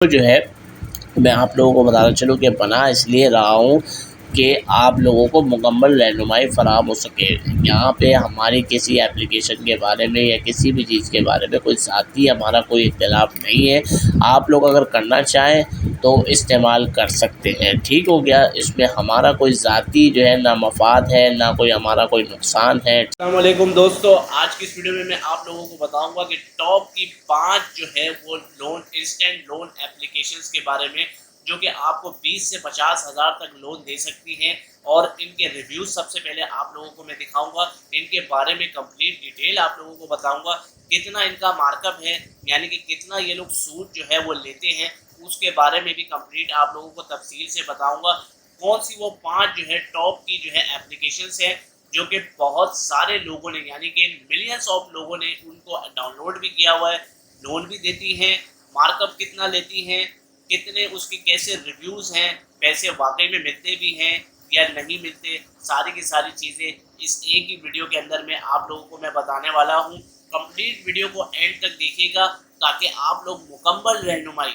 तो जो है मैं आप लोगों को बताना चलूँ कि बना इसलिए रहा हूँ कि आप लोगों को मुकम्मल रहनुमाई फ़राहम हो सके। यहाँ पे हमारी किसी एप्लीकेशन के बारे में या किसी भी चीज़ के बारे में कोई ज़ाती हमारा कोई इख्तिलाफ़ नहीं है। आप लोग अगर करना चाहें तो इस्तेमाल कर सकते हैं, ठीक हो गया। इसमें हमारा कोई ज़ाती जो है ना मफ़ाद है, ना कोई हमारा कोई नुकसान है। अस्सलाम वालेकुम दोस्तों, आज की इस वीडियो में मैं आप लोगों को बताऊंगा कि टॉप की 5 जो है वो लोन इंस्टेंट लोन एप्लीकेशंस के बारे में, जो कि आपको 20 से 50 हज़ार तक लोन दे सकती हैं। और इनके रिव्यूज़ सबसे पहले आप लोगों को मैं दिखाऊंगा, इनके बारे में कंप्लीट डिटेल आप लोगों को बताऊंगा, कितना इनका मार्कअप है, यानी कि कितना ये लोग सूद जो है वो लेते हैं, उसके बारे में भी कंप्लीट आप लोगों को तफसील से बताऊंगा। कौन सी वो 5 जो है टॉप की जो है एप्लीकेशंस हैं जो कि बहुत सारे लोगों ने, यानी कि मिलियंस ऑफ लोगों ने उनको डाउनलोड भी किया हुआ है, लोन भी देती हैं, मार्कअप कितना लेती हैं, कितने उसके कैसे रिव्यूज़ हैं, पैसे वाकई में मिलते भी हैं या नहीं मिलते, सारी की सारी चीज़ें इस एक ही वीडियो के अंदर में आप लोगों को मैं बताने वाला हूँ। कंप्लीट वीडियो को एंड तक देखिएगा ताकि आप लोग मुकम्मल रहनुमाई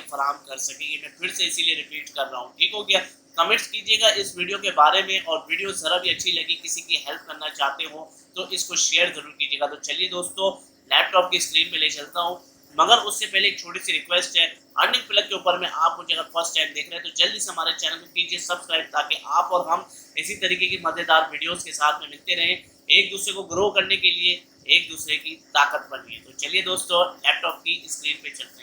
फराहम कर सकेंगे। मैं फिर से इसीलिए रिपीट कर रहा हूँ, ठीक हो गया। कमेंट्स कीजिएगा इस वीडियो के बारे में, और वीडियो ज़रा भी अच्छी लगी, किसी की हेल्प करना चाहते हो तो इसको शेयर ज़रूर कीजिएगा। तो चलिए दोस्तों, लैपटॉप की स्क्रीन पे ले चलता हूँ, मगर उससे पहले एक छोटी सी रिक्वेस्ट है। अर्निंग प्लग के ऊपर में आप मुझे अगर फर्स्ट टाइम देख रहे हैं तो जल्दी से हमारे चैनल को कीजिए सब्सक्राइब, ताकि आप और हम इसी तरीके की मज़ेदार वीडियोस के साथ में मिलते रहें, एक दूसरे को ग्रो करने के लिए, एक दूसरे की ताकत बनिए। तो चलिए दोस्तों, लैपटॉप की स्क्रीन पे चलते हैं।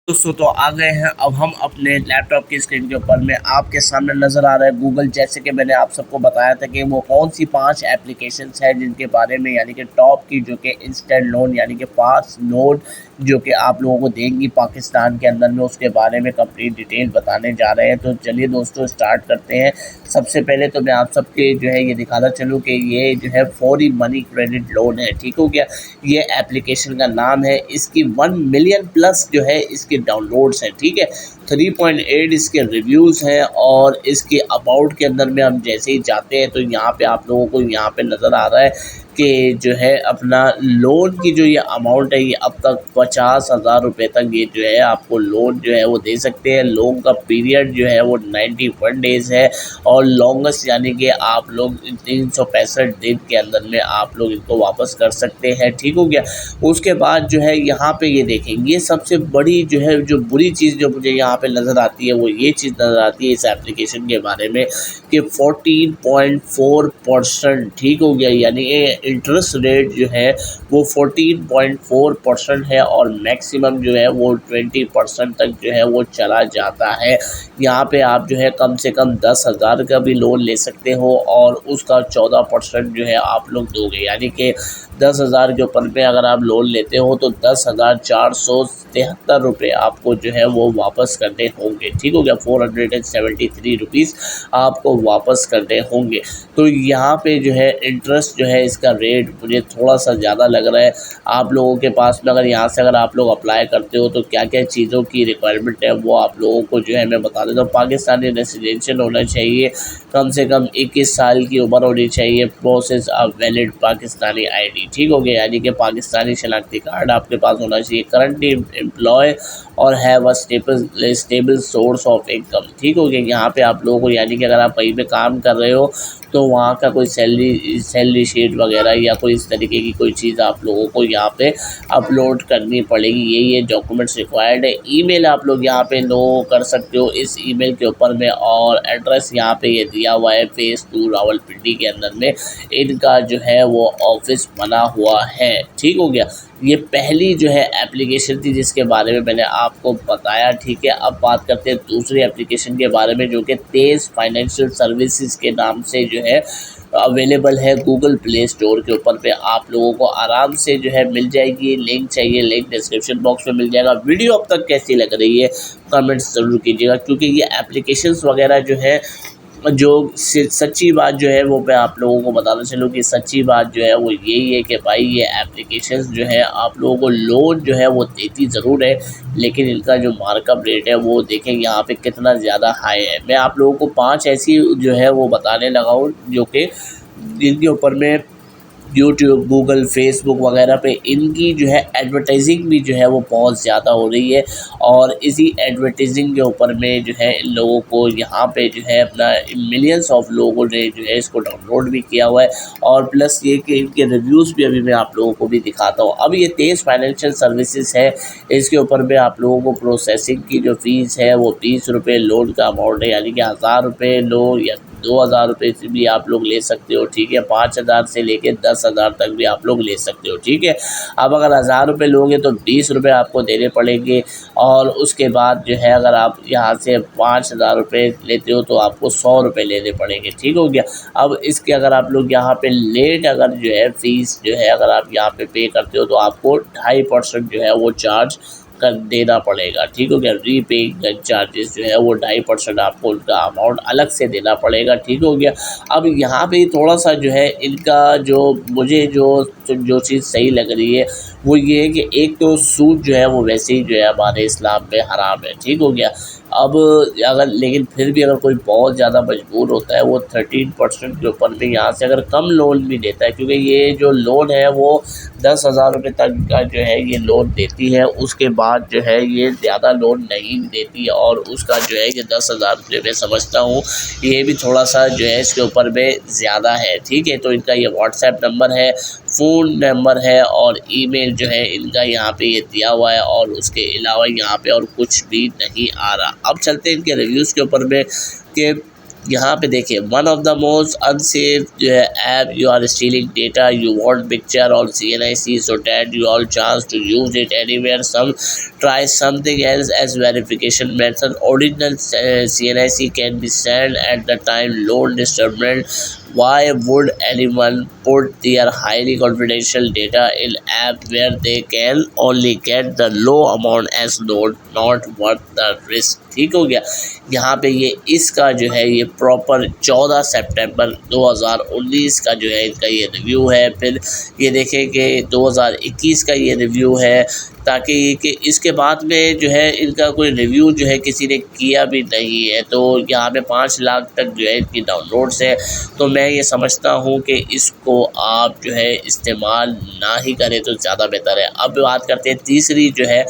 दोस्तों तो आ गए हैं अब हम अपने लैपटॉप की स्क्रीन के ऊपर में। आपके सामने नज़र आ रहा है गूगल, जैसे कि मैंने आप सबको बताया था कि वो कौन सी 5 एप्लीकेशंस हैं जिनके बारे में, यानी कि टॉप की, जो कि इंस्टेंट लोन यानी कि फास्ट लोन जो कि आप लोगों को देंगी पाकिस्तान के अंदर में, उसके बारे में कंप्लीट डिटेल बताने जा रहे हैं। तो चलिए दोस्तों स्टार्ट करते हैं। सबसे पहले तो मैं आप सबके जो है ये दिखाना चलूँ कि ये जो है फौरी मनी क्रेडिट लोन है, ठीक हो गया। ये एप्लीकेशन का नाम है, इसकी 1 मिलियन प्लस जो है इसके डाउनलोड्स हैं, ठीक है। 3.8 इसके रिव्यूज़ हैं, और इसके अबाउट के अंदर में हम जैसे ही जाते हैं तो यहाँ पे आप लोगों को यहाँ पे नज़र आ रहा है कि जो है अपना लोन की जो ये अमाउंट है, ये अब तक 50,000 रुपये तक ये जो है आपको लोन जो है वो दे सकते हैं। लोन का पीरियड जो है वो 91 डेज़ है, और लॉन्गेस्ट यानी कि आप लोग 365 दिन के अंदर में आप लोग इनको वापस कर सकते हैं, ठीक हो गया। उसके बाद जो है यहाँ पे ये देखेंगे, ये सबसे बड़ी जो है जो बुरी चीज़ जो मुझे यहाँ पे नज़र आती है वो ये चीज़ नज़र आती है इस एप्लीकेशन के बारे में कि 14.4%, ठीक हो गया, यानी इंटरेस्ट रेट जो है वो 14.4% है, और मैक्सिमम जो है वो 20% तक जो है वो चला जाता है। यहाँ पे आप जो है कम से कम 10,000 का भी लोन ले सकते हो, और उसका 14% जो है आप लोग दोगे, यानी कि 10,000 के ऊपर पे अगर आप लोन लेते हो तो 10,473 रुपये आपको जो है वो वापस करने होंगे, ठीक हो गया। 473 रुपीज़ आपको वापस करने होंगे। तो यहाँ पे जो है इंटरेस्ट जो है इसका रेट मुझे थोड़ा सा ज़्यादा लग रहा है। आप लोगों के पास में अगर यहाँ से अगर आप लोग अप्लाई करते हो तो क्या क्या चीज़ों की रिक्वायरमेंट है वो आप लोगों को जो है मैं बता देता हूँ। पाकिस्तानी रेसिडेंशियल होना चाहिए, कम से कम 21 साल की उम्र होनी चाहिए, process of valid Pakistani ID, ठीक हो गया, यानी कि पाकिस्तानी शनाख्ती कार्ड आपके पास होना चाहिए। करंटली एम्प्लॉय और have a stable source of income, ठीक हो गया। यहाँ पे आप लोगों को, यानी कि अगर आप कहीं पे काम कर रहे हो तो वहाँ का कोई सैलरी शीट वगैरह या कोई इस तरीके की कोई चीज़ आप लोगों को यहाँ पे अपलोड करनी पड़ेगी। ये डॉक्यूमेंट्स रिक्वायर्ड है। ईमेल आप लोग यहाँ पे नो कर सकते हो इस ईमेल के ऊपर में, और एड्रेस यहाँ पे ये दिया हुआ है फेज़ 2 रावलपिंडी के अंदर में इनका जो है वो ऑफिस बना हुआ है, ठीक हो गया। ये पहली जो है एप्लीकेशन थी जिसके बारे में मैंने आपको बताया, ठीक है। अब बात करते हैं दूसरी एप्लीकेशन के बारे में, जो कि तेज़ फाइनेंशियल सर्विसेज के नाम से जो है अवेलेबल है गूगल प्ले स्टोर के ऊपर पे। आप लोगों को आराम से जो है मिल जाएगी। लिंक चाहिए, लिंक डिस्क्रिप्शन बॉक्स में मिल जाएगा। वीडियो अब तक कैसी लग रही है कमेंट्स ज़रूर कीजिएगा, क्योंकि ये एप्लीकेशंस वगैरह जो है, जो सच्ची बात जो है वो मैं आप लोगों को बताना चलूँ कि सच्ची बात जो है वो यही है कि भाई ये एप्लीकेशंस जो है आप लोगों को लोन जो है वो देती ज़रूर है, लेकिन इनका जो मार्कअप रेट है वो देखें यहाँ पे कितना ज़्यादा हाई है। मैं आप लोगों को 5 ऐसी जो है वो बताने लगा हूँ जो कि जिनके ऊपर में यूट्यूब, गूगल, फेसबुक वगैरह पे इनकी जो है एडवर्टाइजिंग भी जो है वो बहुत ज़्यादा हो रही है और इसी एडवर्टाइजिंग के ऊपर में जो है इन लोगों को यहाँ पे जो है अपना मिलियंस ऑफ लोगों ने जो है इसको डाउनलोड भी किया हुआ है और प्लस ये कि इनके रिव्यूज़ भी अभी मैं आप लोगों को भी दिखाता हूँ। अब ये तेज़ फाइनेंशियल सर्विसेज है, इसके ऊपर में आप लोगों को प्रोसेसिंग की जो फ़ीस है वो 30 रुपये लोन का अमाउंट है, यानी कि 1000 रुपये लो या 2000 रुपये से भी आप लोग ले सकते हो, ठीक है। 5000 से लेके 10,000 तक भी आप लोग ले सकते हो, ठीक है। अब अगर 1000 रुपये लोगे तो 20 रुपये आपको देने पड़ेंगे और उसके बाद जो है अगर आप यहाँ से 5000 रुपये लेते हो तो आपको 100 रुपये लेने पड़ेंगे, ठीक हो गया। अब इसके अगर आप लोग यहाँ पे लेट अगर जो है फ़ीस जो है अगर आप यहाँ पे पे करते हो तो आपको 2.5% जो है वो चार्ज कर देना पड़ेगा, ठीक हो गया। रीपेइंग चार्जेस जो है वो 2.5% आपको उनका अमाउंट अलग से देना पड़ेगा, ठीक हो गया। अब यहाँ पे थोड़ा सा जो है इनका जो मुझे जो चीज़ सही लग रही है वो ये है कि एक तो सूद जो है वो वैसे ही जो है हमारे इस्लाम में हराम है, ठीक हो गया। अब अगर लेकिन फिर भी अगर कोई बहुत ज़्यादा मजबूर होता है वो 13% के ऊपर में यहाँ से अगर कम लोन भी देता है, क्योंकि ये जो लोन है वो 10,000 रुपये तक का जो है ये लोन देती है, उसके बाद जो है ये ज़्यादा लोन नहीं देती और उसका जो है ये 10,000 रुपये मैं समझता हूँ ये भी थोड़ा सा जो है इसके ऊपर में ज़्यादा है, ठीक है। तो इनका ये व्हाट्सएप नंबर है, फ़ोन नंबर है और ईमेल जो है इनका यहाँ पे ये दिया हुआ है और उसके अलावा यहाँ पे और कुछ भी नहीं आ रहा। अब चलते हैं इनके रिव्यूज़ के ऊपर में कि यहाँ पे देखिए, one of the most unsafe जो है app, you are stealing data, you want picture on CNIC so that you all chance to use it anywhere, some try something else as verification method, original CNIC can be sent at the time loan disturbance. Why would anyone put their highly confidential data in app where they can only get the low amount as loan, not worth the risk, ठीक हो गया। यहाँ पे ये इसका जो है ये प्रॉपर 14 सितंबर 2019 का जो है इनका ये रिव्यू है। फिर ये देखें कि 2021 का ये रिव्यू है, ताकि कि इसके बाद में जो है इनका कोई रिव्यू जो है किसी ने किया भी नहीं है। तो यहाँ पे 5 लाख तक जो है इनकी डाउनलोड्स है, तो मैं ये समझता हूँ कि इसको आप जो है इस्तेमाल ना ही करें तो ज़्यादा बेहतर है। अब बात करते हैं तीसरी जो है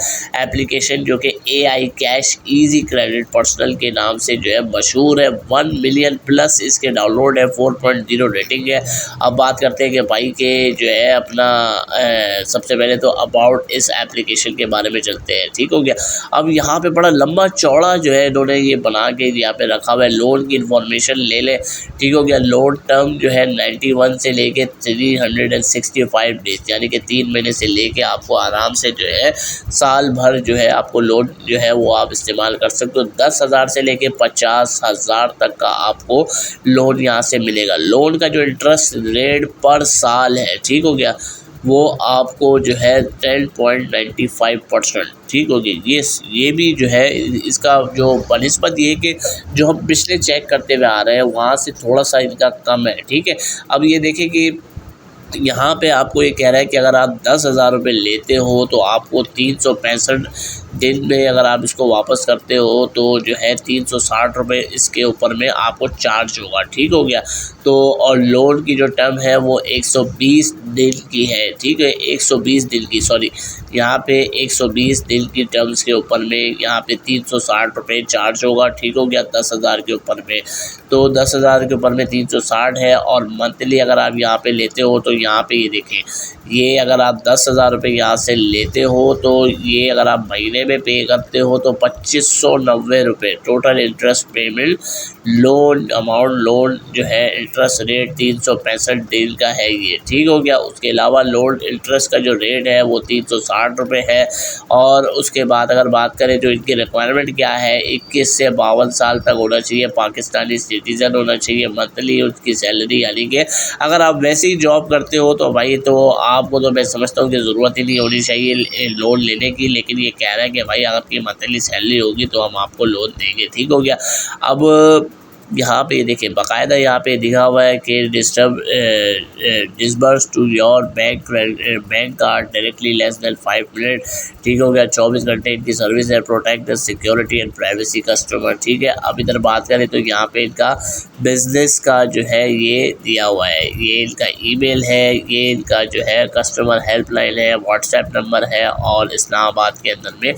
एप्लीकेशन, जो कि AI cash easy credit personal के नाम से जो है मशहूर है। 1 मिलियन प्लस इसके डाउनलोड है, 4.0 रेटिंग है। अब बात करते हैं कि भाई के जो है अपना सबसे पहले तो अबाउट इस एप्लीकेशन के बारे में चलते हैं, ठीक हो गया। अब यहाँ पे बड़ा लंबा चौड़ा जो है इन्होंने ये बना के यहाँ पे रखा हुआ है, लोन की इन्फॉर्मेशन ले ले, ठीक हो गया। लोन टर्म जो है 91 से लेके 365 डेज, यानी कि 3 महीने से लेके आपको आराम से जो है साल भर जो है आपको लोन जो है वो आप इस्तेमाल कर सकते हो। 10,000 से लेके 50,000 तक का आपको लोन यहाँ से मिलेगा। लोन का जो इंटरेस्ट रेट पर साल है, ठीक हो गया, वो आपको जो है 10.95%, ठीक हो गया। ये भी जो है इसका जो बनिस्बत ये है कि जो हम पिछले चेक करते हुए आ रहे हैं वहाँ से थोड़ा सा इनका कम है, ठीक है। अब ये देखें कि यहाँ पे आपको ये कह रहा है कि अगर आप 10,000 रुपये लेते हो तो आपको 365 दिन में अगर आप इसको वापस करते हो तो जो है 360 रुपये इसके ऊपर में आपको चार्ज होगा, ठीक हो गया। तो और लोन की जो टर्म है वो 120 दिन की है, ठीक है, 120 दिन की, सॉरी, यहाँ पे 120 दिन की टर्म्स के ऊपर में यहाँ पे 360 रुपये चार्ज होगा, ठीक हो गया, 10,000 के ऊपर में। तो 10,000 के ऊपर में 360 है और मंथली अगर आप यहाँ पे लेते हो तो यहाँ पे ये देखें, ये अगर आप 10,000 रुपये यहाँ से लेते हो तो ये अगर आप महीने में पे करते हो तो 2590 रुपये total interest payment. Loan amount, loan जो है इंटरेस्ट रेट 365 दिन का है ये, ठीक हो गया। उसके अलावा लोन इंटरेस्ट का जो रेट है वो 360 रुपये है। और उसके बाद अगर बात करें जो इनकी रिक्वायरमेंट क्या है, 21 से 52 साल तक होना चाहिए, पाकिस्तानी सिटीज़न होना चाहिए, मंथली उसकी सैलरी, यानी कि अगर आप वैसे ही जॉब करते हो तो भाई तो आपको तो मैं समझता हूँ कि ज़रूरत ही नहीं होनी चाहिए लोन लेने की। लेकिन ये कह रहा है कि भाई आपकी मंथली सैलरी होगी तो हम आपको लोन देंगे, ठीक हो गया। अब यहाँ पे देखिए बाकायदा यहाँ पे दिखा हुआ है कि disburse to your bank card directly less than 5 minute. ठीक हो गया, 24 घंटे इनकी सर्विस है, protect the security and privacy customer. ठीक है, अब इधर बात करें तो यहाँ पे इनका बिजनेस का जो है ये दिया हुआ है, ये इनका ईमेल है, ये इनका जो है कस्टमर हेल्पलाइन है, व्हाट्सएप नंबर है और इस्लामाबाद के अंदर में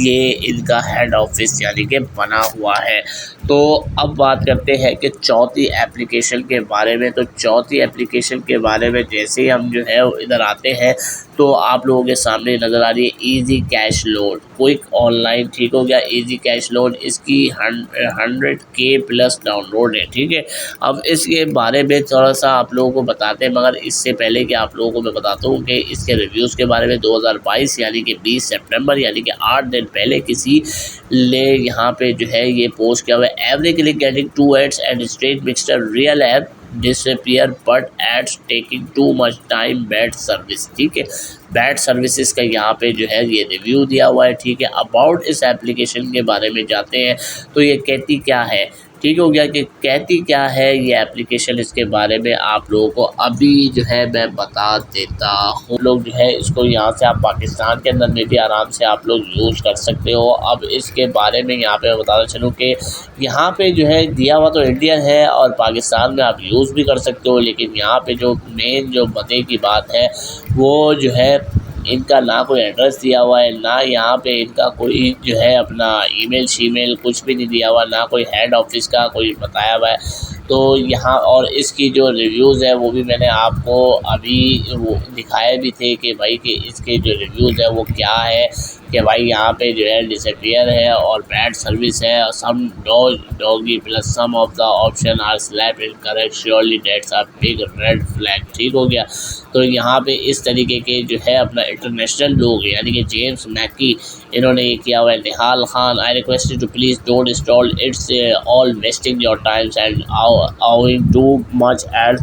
ये इनका हेड ऑफिस यानी कि बना हुआ है। तो अब बात करते हैं कि चौथी एप्लीकेशन के बारे में। तो चौथी एप्लीकेशन के बारे में जैसे ही हम जो है इधर आते हैं तो आप लोगों के सामने नज़र आ रही है easy cash loan quick online. ठीक हो गया, इजी कैश लोन इसकी 100K प्लस डाउनलोड है। ठीक है, अब इसके बारे में थोड़ा सा आप लोगों को बताते हैं, मगर इससे पहले कि आप लोगों को मैं बताता हूँ कि इसके रिव्यूज़ के बारे में 2022 यानी कि 20 सितंबर यानी कि 8 दिन पहले किसी ने यहाँ पे जो है ये पोस्ट किया हुआ है। Every click getting 2 ads and straight mixture real app disappear but ads taking too much time bad service. ठीक है, बैड सर्विसेज का यहाँ पे जो है ये रिव्यू दिया हुआ है। ठीक है, अबाउट इस एप्लीकेशन के बारे में जाते हैं तो ये कहती क्या है। ठीक हो गया कि कहती क्या है ये एप्लीकेशन, इसके बारे में आप लोगों को अभी जो है मैं बता देता हूँ। लोग जो है इसको यहाँ से आप पाकिस्तान के अंदर में भी आराम से आप लोग यूज़ कर सकते हो। अब इसके बारे में यहाँ पे मैं बताना चलूँ कि यहाँ पे जो है दिया हुआ तो इंडियन है और पाकिस्तान में आप यूज़ भी कर सकते हो, लेकिन यहाँ पे जो मेन जो मज़े की बात है वो जो है इनका ना कोई एड्रेस दिया हुआ है, ना यहाँ पे इनका कोई जो है अपना ईमेल शीमेल कुछ भी नहीं दिया हुआ, ना कोई हेड ऑफिस का कोई बताया हुआ है। तो यहाँ और इसकी जो रिव्यूज़ है वो भी मैंने आपको अभी वो दिखाए भी थे कि भाई कि इसके जो रिव्यूज़ है वो क्या है कि भाई यहाँ पे जो है डिसअपियर है और बैड सर्विस है। Some doggy plus some of the option are slap incorrect surely that's a big red flag. ठीक हो गया, तो यहाँ पे इस तरीके के जो है अपना इंटरनेशनल लोग यानी कि जेम्स मैकी इन्होंने ये किया हुआ है। Nihal Khan I request you to please don't install it's all wasting your times and owing too much as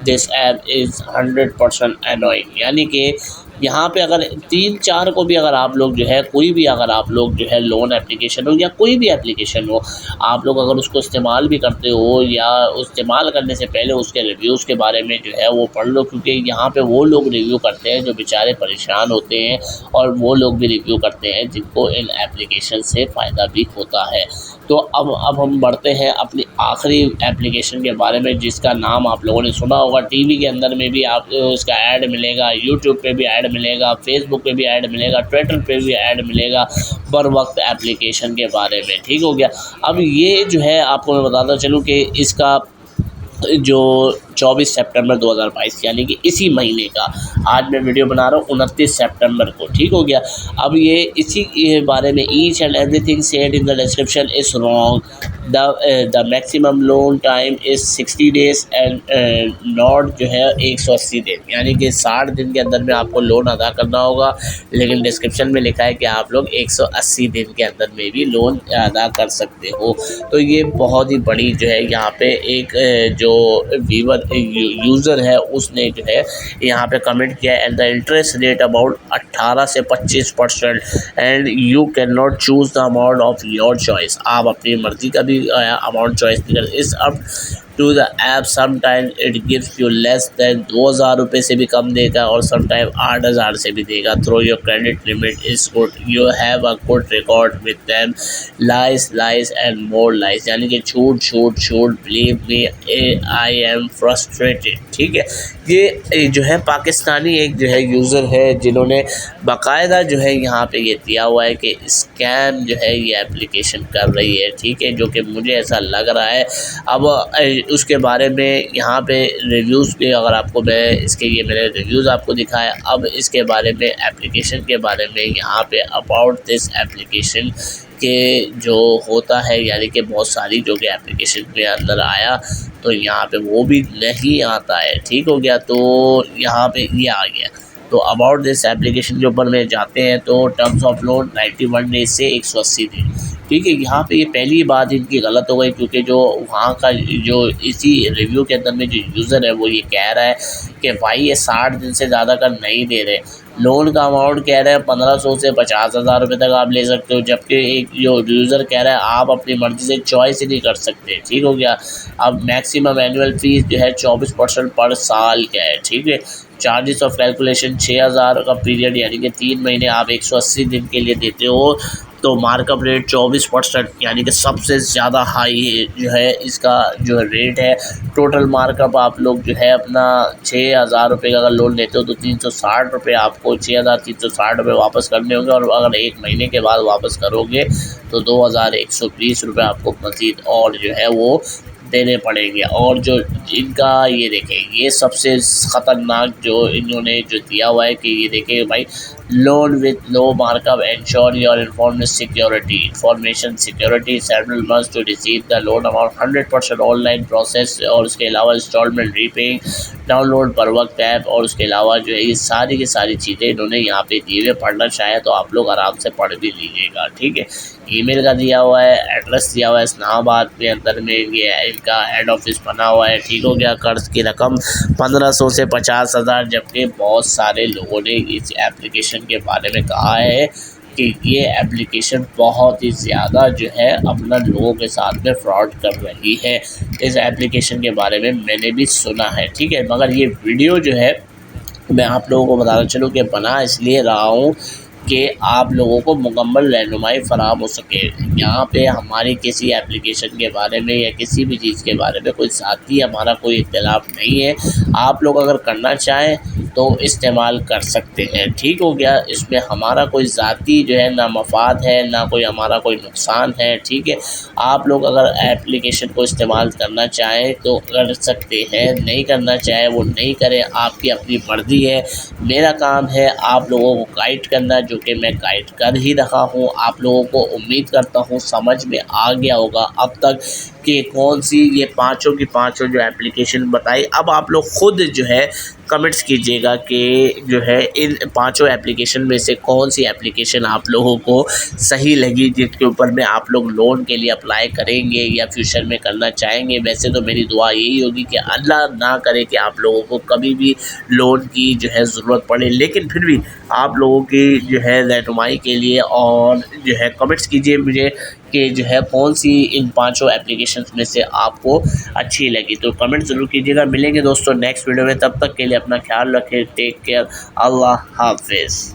this app is 100% annoying। यानी कि यहाँ पे अगर 3-4 को भी अगर आप लोग जो है कोई भी अगर आप लोग जो है लोन एप्लीकेशन हो या कोई भी एप्लीकेशन हो आप लोग अगर उसको इस्तेमाल भी करते हो या इस्तेमाल करने से पहले उसके रिव्यूज़ के बारे में जो है वो पढ़ लो, क्योंकि यहाँ पे वो लोग रिव्यू करते हैं जो बेचारे परेशान होते हैं और वो लोग भी रिव्यू करते हैं जिनको इन एप्लीकेशन से फ़ायदा भी होता है। तो अब हम बढ़ते हैं अपनी आखिरी एप्लीकेशन के बारे में जिसका नाम आप लोगों ने सुना होगा। टीवी के अंदर में भी आप इसका ऐड मिलेगा, यूट्यूब पे भी ऐड मिलेगा, फेसबुक पे भी ऐड मिलेगा, ट्विटर पे भी ऐड मिलेगा बर वक्त एप्लीकेशन के बारे में। ठीक हो गया, अब ये जो है आपको मैं बताता चलूँ कि इसका जो 24 सितंबर 2022 यानी कि इसी महीने का आज मैं वीडियो बना रहा हूँ 29 सितंबर को। ठीक हो गया, अब ये इसी के बारे में each and everything said in the description is wrong. The maximum loan time is 60 days and not जो है 180 दिन, यानी कि 60 दिन के अंदर में आपको लोन अदा करना होगा, लेकिन डिस्क्रिप्शन में लिखा है कि आप लोग 180 दिन के अंदर में भी लोन अदा कर सकते हो। तो ये बहुत ही बड़ी जो है यहाँ पे एक जो व्यूवर यूज़र है उसने जो है यहाँ पे कमेंट किया and the interest rate about 18 से 25% and you can not choose the amount of your choice. आप अपनी मर्ज़ी का भी अमाउंट चॉइस नहीं कर इस अब to the app sometimes it gives you less than 2000 रुपये से भी कम देगा और समटाइम 8000 से भी देगा। Through your credit limit is good, you have a good record with them, lies and more lies, यानी कि छूट believe me I am frustrated. ठीक है, ये जो है पाकिस्तानी एक जो है यूज़र है जिन्होंने बाकायदा जो है यहाँ पे ये दिया हुआ है कि स्कैम जो है ये एप्लीकेशन कर रही है। ठीक है, जो कि मुझे ऐसा लग रहा है। अब उसके बारे में यहाँ पे रिव्यूज़ भी अगर आपको मैं इसके ये मैंने रिव्यूज़ आपको दिखाया। अब इसके बारे में एप्लीकेशन के बारे में यहाँ पे अबाउट दिस एप्लीकेशन के जो होता है यानी कि बहुत सारी जो कि एप्लीकेशन के अंदर आया तो यहाँ पे वो भी नहीं आता है। ठीक हो गया, तो यहाँ पे ये आ गया। तो अबाउट दिस एप्लीकेशन के ऊपर में जाते हैं तो टर्म्स ऑफ लोन 91 डेज से 180 दिन। ठीक है, यहाँ पे ये पहली बात इनकी गलत हो गई क्योंकि जो वहाँ का जो इसी रिव्यू के अंदर में जो यूज़र है वो ये कह रहा है कि भाई ये 60 दिन से ज़्यादा का नहीं दे रहे। लोन का अमाउंट कह रहे हैं 1500 से 50,000 रुपये तक आप ले सकते हो, जबकि एक जो यूज़र कह रहा है आप अपनी मर्ज़ी से चॉइस ही नहीं कर सकते। ठीक हो गया। अब मैक्सिमम एनुअल फ़ीस जो है 24% पर साल का है। ठीक है। चार्जेस ऑफ कैलकुलेशन 6000 का पीरियड यानी कि 3 महीने आप 180 दिन के लिए देते हो, तो मार्कअप रेट 24% यानी कि सबसे ज़्यादा हाई जो है इसका जो रेट है। टोटल मार्कअप आप लोग जो है अपना 6,000 रुपये का अगर लोन लेते हो तो 360 रुपये आपको 6,360 रुपये वापस करने होंगे, और अगर 1 महीने के बाद वापस करोगे तो 2,120 रुपये आपको मज़ीद और जो है वो देने पड़ेंगे। और जो इनका ये देखें, ये सबसे ख़तरनाक जो इन्होंने जो दिया हुआ है कि ये देखें भाई, loan with low markup ensure your information security several months to receive the loan amount 100% online process, और उसके अलावा इंस्टॉलमेंट रीपेइंग, डाउनलोड पर वक्त ऐप, और उसके अलावा जो है ये सारी की सारी चीज़ें इन्होंने यहाँ पे दी हुई। पढ़ना चाहे तो आप लोग आराम से पढ़ भी लीजिएगा। ठीक है। ईमेल का दिया हुआ है, एड्रेस दिया हुआ है इस्लामाबाद के अंदर में, ये इनका हेड ऑफिस बना हुआ है। ठीक हो गया। कर्ज की रकम 1500 से 50,000, जबकि बहुत सारे लोगों ने इस एप्लीकेशन के बारे में कहा है कि ये एप्लीकेशन बहुत ही ज़्यादा जो है अपना लोगों के साथ में फ्रॉड कर रही है। इस एप्लीकेशन के बारे में मैंने भी सुना है। ठीक है। मगर ये वीडियो जो है मैं आप लोगों को बताना चलूँ कि बना इसलिए रहा हूँ कि आप लोगों को मुकम्मल रहनुमाई फ़राहम हो सके। यहाँ पे हमारी किसी एप्लीकेशन के बारे में या किसी भी चीज़ के बारे में कोई ज़ाती हमारा कोई इख्तिलाफ़ नहीं है। आप लोग अगर करना चाहें तो इस्तेमाल कर सकते हैं। ठीक हो गया। इसमें हमारा कोई ज़ाती जो है ना मफाद है, ना कोई हमारा कोई नुकसान है। ठीक है। आप लोग अगर एप्लीकेशन को इस्तेमाल करना चाहें तो कर सकते हैं, नहीं करना चाहे वो नहीं करें, आपकी अपनी मर्ज़ी है। मेरा काम है आप लोगों को गाइड करना, जो कि मैं गाइड कर ही रहा हूँ। आप लोगों को उम्मीद करता हूँ समझ में आ गया होगा अब तक कि कौन सी ये पांचों की पांचों जो एप्लीकेशन बताई। अब आप लोग खुद जो है कमेंट्स कीजिएगा कि जो है इन पांचों एप्लीकेशन में से कौन सी एप्लीकेशन आप लोगों को सही लगी, जिसके ऊपर में आप लोग लोन के लिए अप्लाई करेंगे या फ्यूचर में करना चाहेंगे। वैसे तो मेरी दुआ यही होगी कि अल्लाह ना करे कि आप लोगों को कभी भी लोन की जो है ज़रूरत पड़े, लेकिन फिर भी आप लोगों की जो है रहनुमाई के लिए और जो है कमेंट्स कीजिए मुझे कि जो है कौन सी इन पांचों एप्लीकेशंस में से आपको अच्छी लगी। तो कमेंट ज़रूर कीजिएगा। मिलेंगे दोस्तों नेक्स्ट वीडियो में, तब तक के लिए अपना ख्याल रखें। Take care. अल्लाह हाफिज़।